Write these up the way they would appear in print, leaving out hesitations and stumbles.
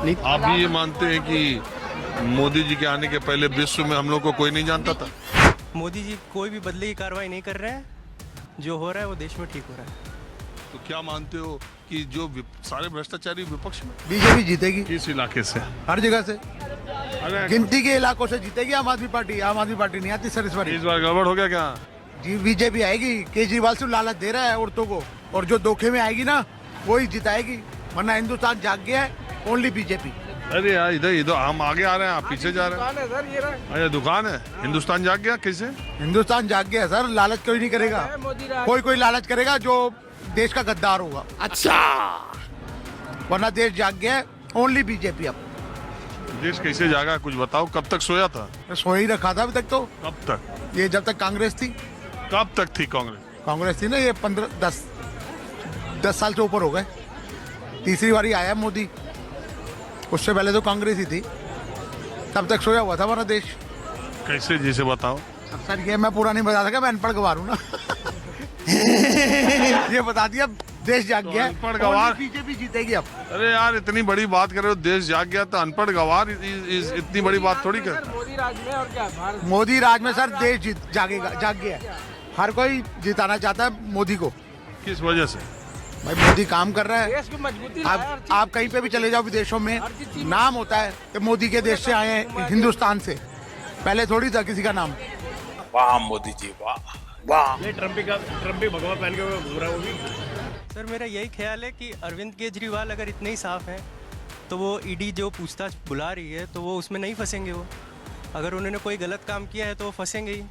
आप भी ये मानते हैं कि मोदी जी के आने के पहले विश्व में हम लोग को कोई नहीं जानता था? मोदी जी कोई भी बदले की कार्रवाई नहीं कर रहे हैं। जो हो रहा है वो देश में ठीक हो रहा है। तो क्या मानते हो कि जो सारे भ्रष्टाचारी विपक्ष में? बीजेपी जीतेगी। किस इलाके से? हर जगह से, अरे गिनती के इलाकों से जीतेगी आम आदमी पार्टी। आम आदमी पार्टी नहीं आती सर इस बार। इस बार गड़बड़ हो गया क्या? जी बीजेपी आएगी। केजरीवाल से लालच दे रहा है औरतों को, और जो धोखे में आएगी ना वही जिताएगी, वरना हिंदुस्तान जाग गया है। Only BJP. अरे यार इधर इधर हम आगे आ रहे हैं, आप पीछे जा रहे हैं। अच्छा दुकान है, हिंदुस्तान जाग गया कैसे? हिंदुस्तान जाग गया सर, लालच कोई नहीं करेगा। कोई लालच करेगा जो देश का गद्दार होगा। अच्छा, वरना देश जाग गया है। Only BJP. अब देश कैसे जागा कुछ बताओ? कब तक सोया था? सो ही रखा था अभी तक तो। कब तक? ये जब तक कांग्रेस थी। कब तक थी कांग्रेस? कांग्रेस थी ना, ये 10 साल से ऊपर हो गए। तीसरी बारी आया मोदी, उससे पहले तो कांग्रेस ही थी। तब तक सोया हुआ था हमारा देश। कैसे जैसे बताओ? सर ये मैं पूरा नहीं बता सका, मैं अनपढ़ गवार हूँ ना। ये बता दिया, देश जाग गया। अनपढ़ गवार बीजेपी जीतेगी अब। अरे यार इतनी बड़ी बात कर रहे हो, देश जाग गया तो अनपढ़ गवार इतनी बड़ी बात थोड़ी कर। मोदी राज में और क्या? मोदी राज में सर देश जागेगा, जाग गया है। हर कोई जिताना चाहता है मोदी को। किस वजह से? भाई मोदी काम कर रहा है। देश की मजबूती आप कहीं पे भी चले जाओ विदेशों में, नाम होता है कि मोदी के देश से आए हैं, हिंदुस्तान से। पहले थोड़ी था किसी का नाम। वाह मोदी जी वाह वाह। ट्रम्प भी भगवा पहन के घूम रहा है वो भी। सर मेरा यही ख्याल है कि अरविंद केजरीवाल अगर इतने ही साफ हैं तो वो ईडी जो पूछताछ बुला रही है तो वो उसमें नहीं फंसेंगे। वो अगर उन्होंने कोई गलत काम किया है तो वो फंसेंगे ही।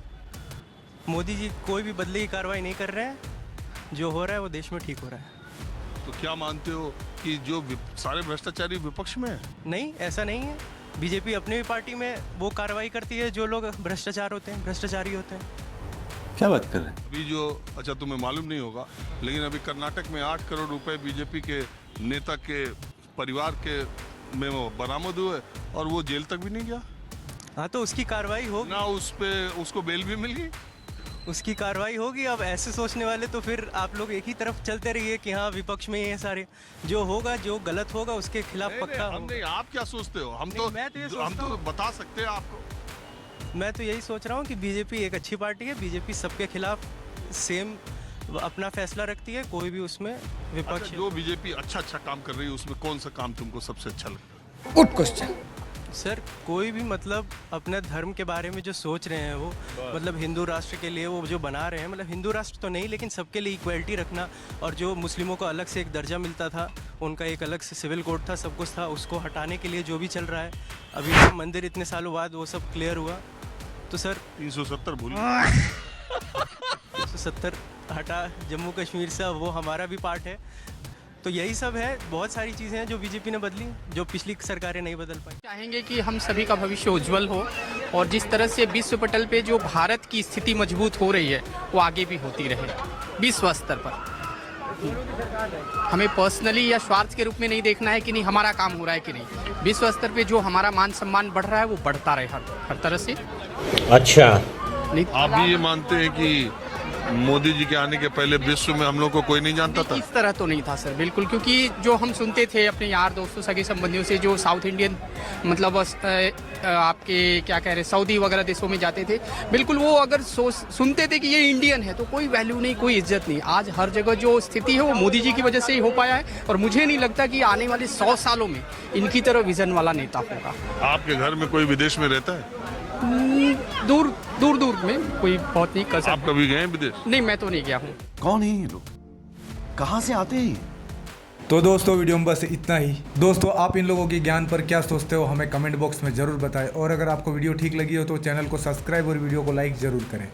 मोदी जी कोई भी बदले की कार्रवाई नहीं कर रहे हैं। जो हो रहा है वो देश में ठीक हो रहा है। तो क्या मानते हो कि जो सारे भ्रष्टाचारी विपक्ष में है? नहीं, ऐसा नहीं है। बीजेपी अपनी भी पार्टी में वो कार्रवाई करती है जो लोग भ्रष्टाचार होते हैं, भ्रष्टाचारी होते हैं। क्या बात कर रहे हैं? अभी जो अच्छा तुम्हें मालूम नहीं होगा, लेकिन अभी कर्नाटक में 8 करोड़ रुपए बीजेपी के नेता के परिवार के में वो बरामद हुए और वो जेल तक भी नहीं गया। हाँ तो उसकी कार्रवाई होगी ना, उस पे उसको बेल भी मिल गई। उसकी कार्रवाई होगी। अब ऐसे सोचने वाले तो फिर आप लोग एक ही तरफ चलते रहिए कि हाँ विपक्ष में ये सारे जो होगा, जो गलत होगा उसके खिलाफ पक्का हम नहीं, आप क्या सोचते हो? हम तो हम तो बता सकते हैं आपको। मैं तो यही सोच रहा हूँ कि बीजेपी एक अच्छी पार्टी है। बीजेपी सबके खिलाफ सेम अपना फैसला रखती है। कोई भी उसमें विपक्ष अच्छा, जो बीजेपी अच्छा काम कर रही है उसमें कौन सा काम तुमको सबसे अच्छा लगता है? Good question. सर कोई भी मतलब अपने धर्म के बारे में जो सोच रहे हैं वो मतलब हिंदू राष्ट्र के लिए वो जो बना रहे हैं, मतलब हिंदू राष्ट्र तो नहीं लेकिन सबके लिए इक्वलिटी रखना, और जो मुस्लिमों को अलग से एक दर्जा मिलता था, उनका एक अलग से सिविल कोड था, सब कुछ था, उसको हटाने के लिए जो भी चल रहा है। अभी राम मंदिर इतने सालों बाद वो सब क्लियर हुआ तो सर 370 भूल 370 हटा जम्मू कश्मीर से, वो हमारा भी पार्ट है। तो यही सब है, बहुत सारी चीज़ें हैं जो बीजेपी ने बदली, जो पिछली सरकारें नहीं बदल पाई। चाहेंगे कि हम सभी का भविष्य उज्जवल हो, और जिस तरह से विश्व पटल पे जो भारत की स्थिति मजबूत हो रही है वो आगे भी होती रहे विश्व स्तर पर। हमें पर्सनली या स्वार्थ के रूप में नहीं देखना है कि नहीं हमारा काम हो रहा है कि नहीं। विश्व स्तर पे जो हमारा मान सम्मान बढ़ रहा है वो बढ़ता रहे हर तरह से। अच्छा, आप भी ये मानते हैं कि मोदी जी के आने के पहले विश्व में हम लोग को कोई नहीं जानता था? इस तरह तो नहीं था सर, बिल्कुल। क्योंकि जो हम सुनते थे अपने यार दोस्तों सगे संबंधियों से जो साउथ इंडियन मतलब आपके क्या कह रहे सऊदी वगैरह देशों में जाते थे, बिल्कुल वो अगर सुनते थे कि ये इंडियन है तो कोई वैल्यू नहीं, कोई इज्जत नहीं। आज हर जगह जो स्थिति है वो मोदी जी की वजह से ही हो पाया है, और मुझे नहीं लगता कि आने वाले 100 सालों में इनकी तरह विजन वाला नेता होगा। आपके घर में कोई विदेश में रहता है? दूर में कोई बहुत नहीं कर सकता। आप कभी गए विदेश? नहीं, मैं तो नहीं गया हूँ। कौन है ये लोग, कहाँ से आते हैं? तो दोस्तों वीडियो में बस इतना ही। दोस्तों आप इन लोगों के ज्ञान पर क्या सोचते हो हमें कमेंट बॉक्स में जरूर बताएं, और अगर आपको वीडियो ठीक लगी हो तो चैनल को सब्सक्राइब और वीडियो को लाइक जरूर करें।